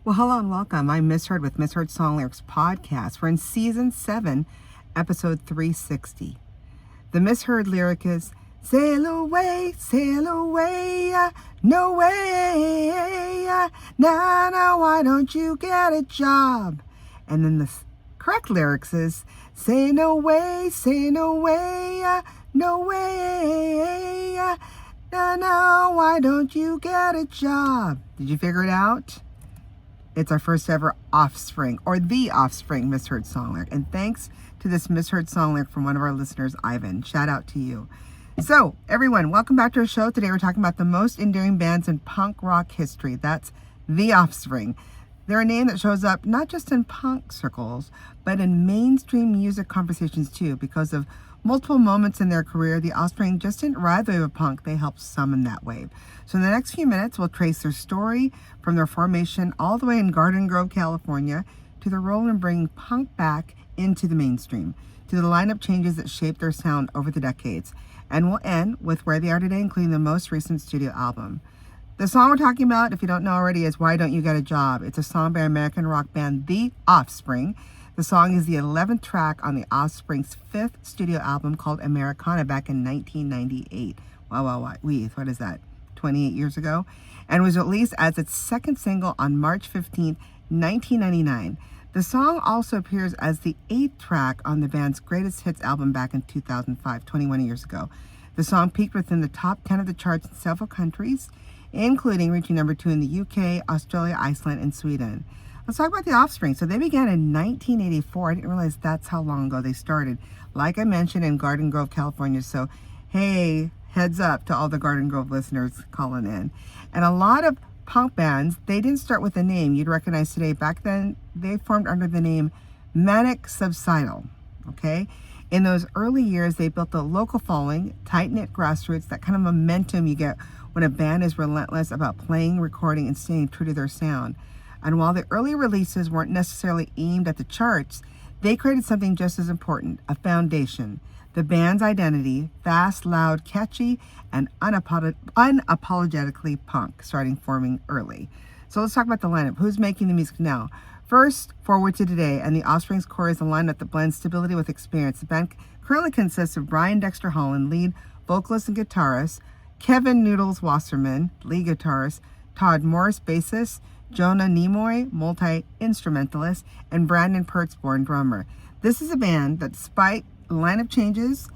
Well, hello and welcome. I'm Misheard with Misheard Song Lyrics podcast. We're in season 7, episode 360. The misheard lyric is, sail away, no way. Now, why don't you get a job? And then the correct lyrics is, say no way, no way. Now, why don't you get a job? Did you figure it out? It's our first ever Offspring, or the Offspring misheard song lyric. And thanks to this misheard song lyric from one of our listeners, Ivan. Shout out to you. So, everyone, welcome back to our show. Today we're talking about the most enduring bands in punk rock history. That's the Offspring. They're a name that shows up not just in punk circles, but in mainstream music conversations too. Because of multiple moments in their career, the Offspring just didn't ride the wave of punk, they helped summon that wave. So in the next few minutes, we'll trace their story from their formation all the way in Garden Grove, California, to their role in bringing punk back into the mainstream, to the lineup changes that shaped their sound over the decades. And we'll end with where they are today, including the most recent studio album. The song we're talking about, if you don't know already, is Why Don't You Get a Job? It's a song by American rock band The Offspring. The song is the 11th track on the Offspring's 5th studio album called Americana back in 1998. Wow. What is that? 28 years ago? And was released as its second single on March 15th, 1999. The song also appears as the 8th track on the band's greatest hits album back in 2005, 21 years ago. The song peaked within the top 10 of the charts in several countries, including reaching number 2 in the UK, Australia, Iceland, and Sweden. Let's talk about the Offspring. So they began in 1984. I didn't realize that's how long ago they started. Like I mentioned, in Garden Grove, California. So, hey, heads up to all the Garden Grove listeners calling in. And a lot of punk bands, they didn't start with a name you'd recognize today. Back then, they formed under the name Manic Subsidal, okay? In those early years, they built a local following, tight-knit grassroots, that kind of momentum you get when a band is relentless about playing, recording, and staying true to their sound. And while the early releases weren't necessarily aimed at the charts, they created something just as important, a foundation. The band's identity, fast, loud, catchy, and unapologetically punk, starting forming early. So let's talk about the lineup. Who's making the music now? First, forward to today, and the Offspring's core is a lineup that blends stability with experience. The band currently consists of Brian Dexter Holland, lead vocalist and guitarist, Kevin Noodles Wasserman, lead guitarist, Todd Morris, bassist, Jonah Nimoy, multi-instrumentalist, and Brandon Pertzborn, drummer. This is a band that, despite lineup changes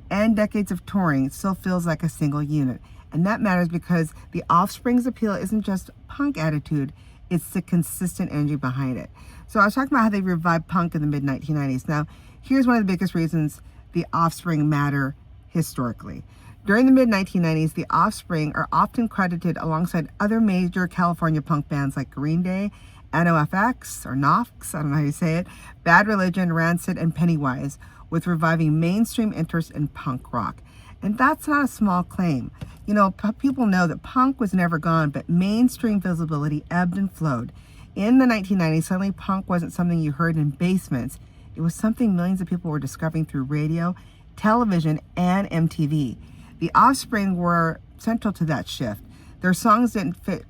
and decades of touring, still feels like a single unit. And that matters because the Offspring's appeal isn't just punk attitude, it's the consistent energy behind it. So I was talking about how they revived punk in the mid-1990s. Now, here's one of the biggest reasons the Offspring matter historically. During the mid-1990s, the Offspring are often credited alongside other major California punk bands like Green Day, NOFX, or Nox, I don't know how you say it, Bad Religion, Rancid, and Pennywise, with reviving mainstream interest in punk rock. And that's not a small claim. You know, people know that punk was never gone, but mainstream visibility ebbed and flowed. In the 1990s, suddenly punk wasn't something you heard in basements. It was something millions of people were discovering through radio, television, and MTV. The Offspring were central to that shift. Their songs didn't fit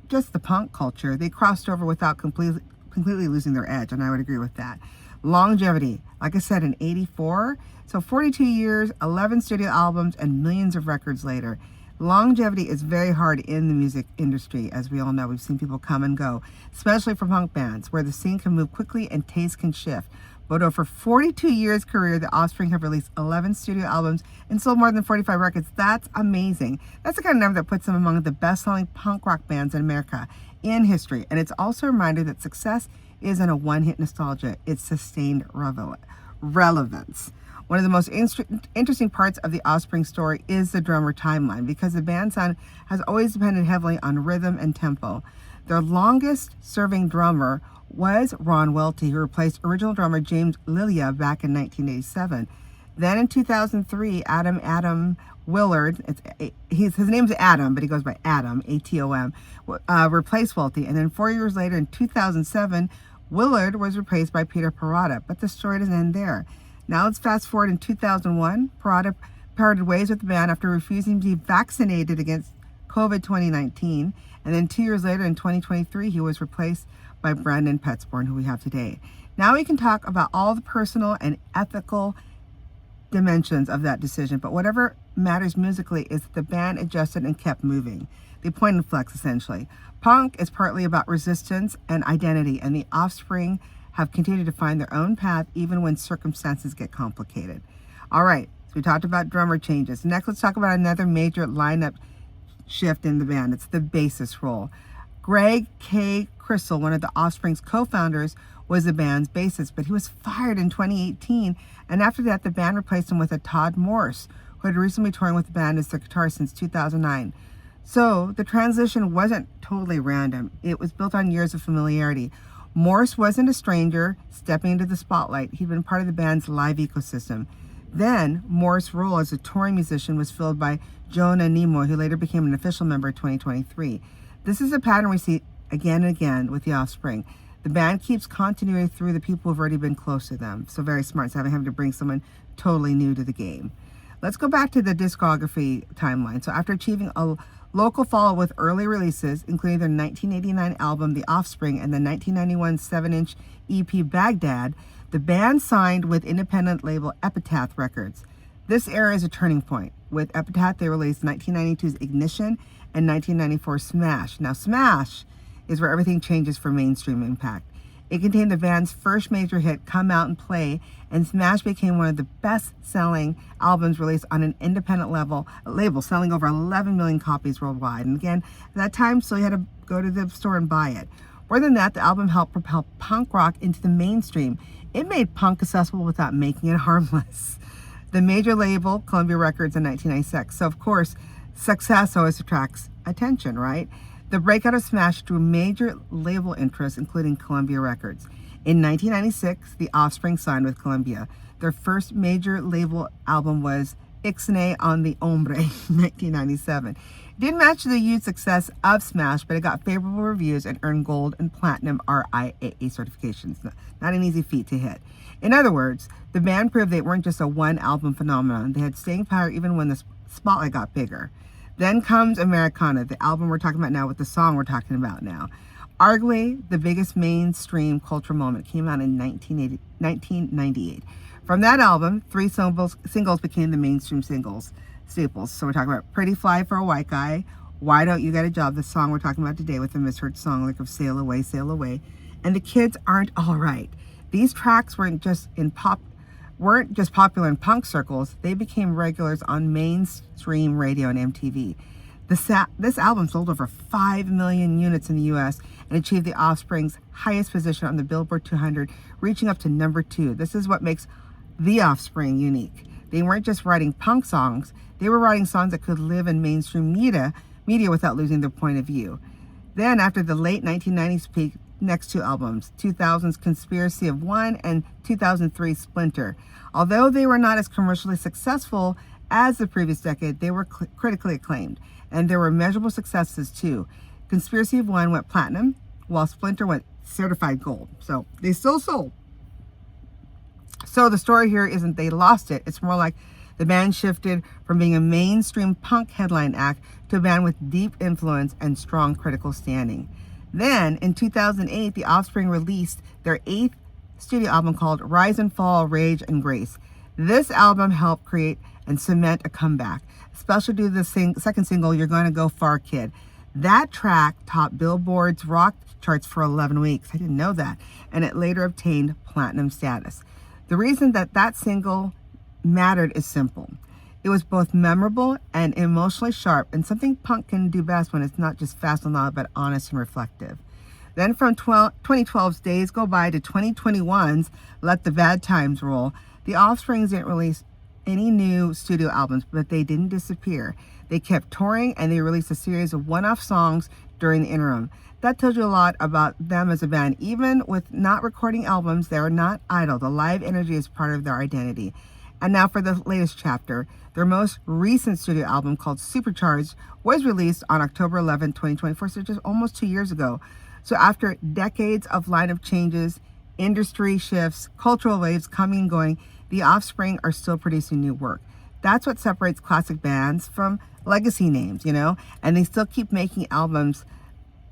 just the punk culture. They crossed over without completely losing their edge, and I would agree with that. Longevity, like I said, in 84, so 42 years, 11 studio albums, and millions of records later. Longevity is very hard in the music industry, as we all know. We've seen people come and go, especially for punk bands, where the scene can move quickly and taste can shift. But over 42 years career, the Offspring have released 11 studio albums and sold more than 45 records. That's amazing. That's the kind of number that puts them among the best-selling punk rock bands in America in history. And it's also a reminder that success isn't a one-hit nostalgia. It's sustained relevance. One of the most interesting parts of the Offspring story is the drummer timeline, because the band's sound has always depended heavily on rhythm and tempo. Their longest-serving drummer was Ron Welty, who replaced original drummer James Lilia back in 1987. Then in 2003, Adam Willard, his name's Adam, but he goes by Adam, A-T-O-M, replaced Welty. And then 4 years later, in 2007, Willard was replaced by Peter Parada. But the story doesn't end there. Now let's fast forward in 2001. Parada parted ways with the band after refusing to be vaccinated against COVID 2019. And then 2 years later, in 2023, he was replaced by Brandon Petsborn, who we have today. Now we can talk about all the personal and ethical dimensions of that decision, but whatever matters musically is that the band adjusted and kept moving. They point and flex, essentially. Punk is partly about resistance and identity, and the Offspring have continued to find their own path even when circumstances get complicated. All right, so we talked about drummer changes. Next, let's talk about another major lineup shift in the band. It's the bassist role. Greg K. Crystal, one of the Offspring's co-founders, was the band's bassist, but he was fired in 2018, and after that, the band replaced him with a Todd Morse, who had recently touring with the band as their guitarist since 2009. So the transition wasn't totally random. It was built on years of familiarity. Morse wasn't a stranger stepping into the spotlight. He'd been part of the band's live ecosystem. Then, Morse's role as a touring musician was filled by Jonah Nimoy, who later became an official member in 2023. This is a pattern we see again and again with the Offspring. The band keeps continuity through the people who've already been close to them. So very smart, instead of having to bring someone totally new to the game. Let's go back to the discography timeline. So after achieving a local follow with early releases, including their 1989 album, The Offspring, and the 1991 7-inch EP, Baghdad, the band signed with independent label Epitaph Records. This era is a turning point. With Epitaph, they released 1992's Ignition and 1994's Smash. Now, Smash is where everything changes for mainstream impact. It contained the band's first major hit, Come Out and Play, and Smash became one of the best-selling albums released on an independent label, selling over 11 million copies worldwide. And again, at that time, so you had to go to the store and buy it. More than that, the album helped propel punk rock into the mainstream. It made punk accessible without making it harmless. The major label, Columbia Records, in 1996. So, of course, success always attracts attention, right? The breakout of Smash drew major label interests, including Columbia Records. In 1996, the Offspring signed with Columbia. Their first major label album was Ixnay on the Hombre in 1997. It didn't match the huge success of Smash, but it got favorable reviews and earned gold and platinum RIAA certifications. Not an easy feat to hit. In other words, the band proved they weren't just a one-album phenomenon. They had staying power even when the spotlight got bigger. Then comes Americana, the album we're talking about now with the song we're talking about now. Arguably, the biggest mainstream cultural moment came out in 1998. From that album, 3 singles became the mainstream staples. So we're talking about Pretty Fly for a White Guy, Why Don't You Get a Job, the song we're talking about today with the misheard song lyric of Sail Away, Sail Away, and The Kids Aren't Alright. These tracks weren't just popular in punk circles, they became regulars on mainstream radio and MTV. This album sold over 5 million units in the US and achieved the Offspring's highest position on the Billboard 200, reaching up to number 2. This is what makes the Offspring unique. They weren't just writing punk songs, they were writing songs that could live in mainstream media without losing their point of view. Then, after the late 1990s peak, next 2 albums, 2000's Conspiracy of One and 2003's Splinter. Although they were not as commercially successful as the previous decade, they were critically acclaimed. And there were measurable successes too. Conspiracy of One went platinum, while Splinter went certified gold. So they still sold. So the story here isn't they lost it. It's more like the band shifted from being a mainstream punk headline act to a band with deep influence and strong critical standing. Then, in 2008, the Offspring released their 8th studio album called Rise and Fall, Rage and Grace. This album helped create and cement a comeback, especially due to the second single, You're Gonna Go Far, Kid. That track topped Billboard's rock charts for 11 weeks. I didn't know that. And it later obtained platinum status. The reason that single mattered is simple. It was both memorable and emotionally sharp, and something punk can do best when it's not just fast and loud, but honest and reflective. Then from 2012's Days Go By to 2021's Let the Bad Times Roll, the Offspring didn't release any new studio albums, but they didn't disappear. They kept touring, and they released a series of one-off songs during the interim. That tells you a lot about them as a band. Even with not recording albums, they are not idle. The live energy is part of their identity. And now for the latest chapter. Their most recent studio album, called Supercharged, was released on October 11, 2024, so just almost 2 years ago. So after decades of lineup changes, industry shifts, cultural waves coming and going, the Offspring are still producing new work. That's what separates classic bands from legacy names, and they still keep making albums,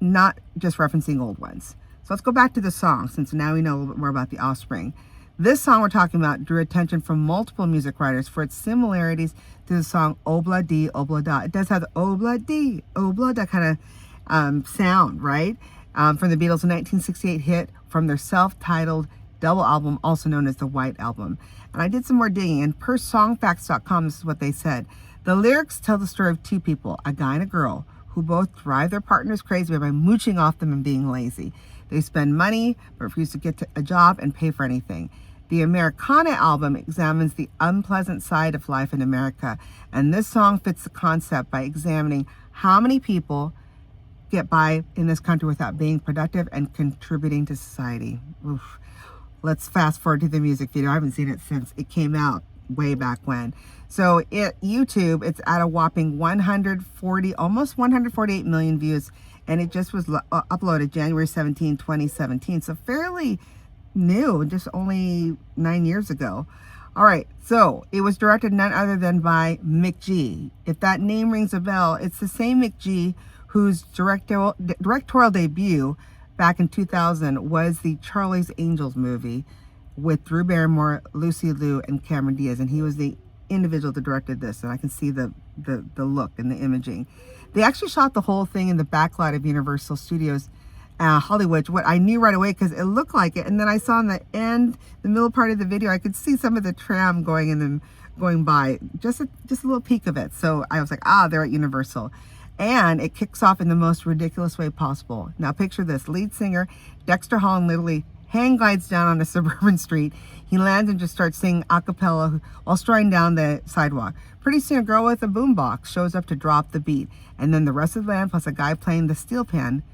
not just referencing old ones. So let's go back to the song, since now we know a little bit more about the Offspring. This song we're talking about drew attention from multiple music writers for its similarities to the song Obla Di, Obla Da. It does have the Obla Di, Obla Da kind of sound, right? From the Beatles' 1968 hit from their self-titled double album, also known as the White Album. And I did some more digging, and per songfacts.com, this is what they said. The lyrics tell the story of two people, a guy and a girl, who both drive their partners crazy by mooching off them and being lazy. They spend money, but refuse to get a job and pay for anything. The Americana album examines the unpleasant side of life in America, and this song fits the concept by examining how many people get by in this country without being productive and contributing to society. Oof. Let's fast forward to the music video. I haven't seen it since it came out way back when. So YouTube, it's at a whopping almost 148 million views, and it just was uploaded January 17, 2017. So fairly new, just only 9 years ago. All right, so it was directed none other than by Mick G. If that name rings a bell, it's the same Mick G whose directorial debut back in 2000 was the Charlie's Angels movie with Drew Barrymore, Lucy Liu, and Cameron Diaz, and he was the individual that directed this, and I can see the look and the imaging. They actually shot the whole thing in the backlot of Universal Studios Hollywood, what I knew right away because it looked like it. And then I saw in the end, the middle part of the video, I could see some of the tram going by, just a little peek of it. So I was like, they're at Universal. And it kicks off in the most ridiculous way possible. Now picture this, lead singer Dexter Holland literally hang glides down on a suburban street. He lands and just starts singing a cappella while striding down the sidewalk. Pretty soon a girl with a boombox shows up to drop the beat. And then the rest of the band plus a guy playing the steel pan,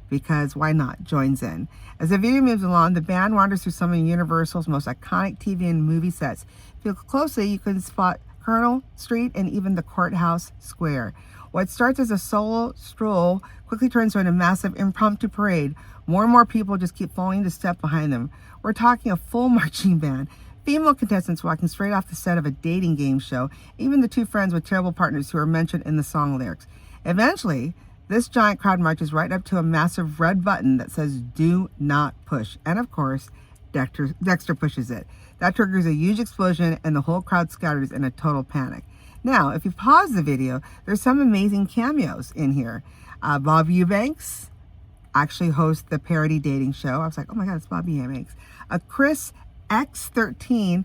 because why not, joins in. As the video moves along, the band wanders through some of Universal's most iconic TV and movie sets. If you look closely, you can spot Colonel Street and even the Courthouse Square. What starts as a solo stroll quickly turns into a massive impromptu parade. More and more people just keep falling into step behind them. We're talking a full marching band, female contestants walking straight off the set of a dating game show, even the two friends with terrible partners who are mentioned in the song lyrics. Eventually, this giant crowd marches right up to a massive red button that says, "Do not push." And of course, Dexter pushes it. That triggers a huge explosion and the whole crowd scatters in a total panic. Now, if you pause the video, there's some amazing cameos in here. Bob Eubanks actually hosts the parody dating show. I was like, oh my God, it's Bob Eubanks. Chris X13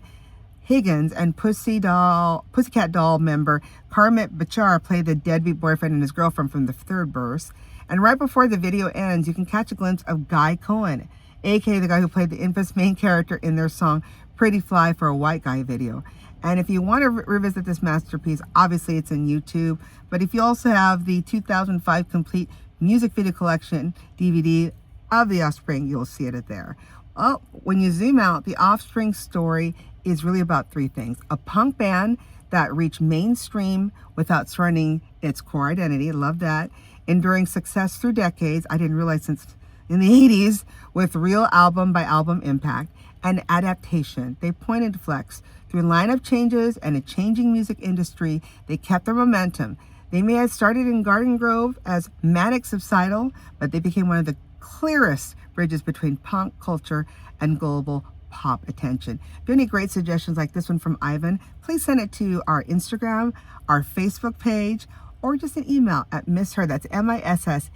Higgins and Pussycat Doll member Karmit Bachar play the deadbeat boyfriend and his girlfriend from the third verse. And right before the video ends, you can catch a glimpse of Guy Cohen, aka the guy who played the infamous main character in their song Pretty Fly for a White Guy video. And if you want to revisit this masterpiece, obviously it's in YouTube. But if you also have the 2005 complete music video collection DVD of The Offspring, you'll see it there. Well, when you zoom out, the Offspring story is really about three things. A punk band that reached mainstream without surrendering its core identity. Love that. Enduring success through decades. I didn't realize since in the 80s with real album by album impact and adaptation. They pointed to flex. Through lineup changes and a changing music industry, they kept their momentum. They may have started in Garden Grove as Manic Subsidal, but they became one of the clearest bridges between punk culture and global pop attention. If you have any great suggestions like this one from Ivan, please send it to our Instagram, our Facebook page, or just an email at misheard, that's MISSHEARD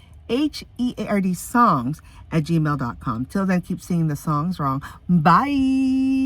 songs @gmail.com. Till then, keep singing the songs wrong. Bye.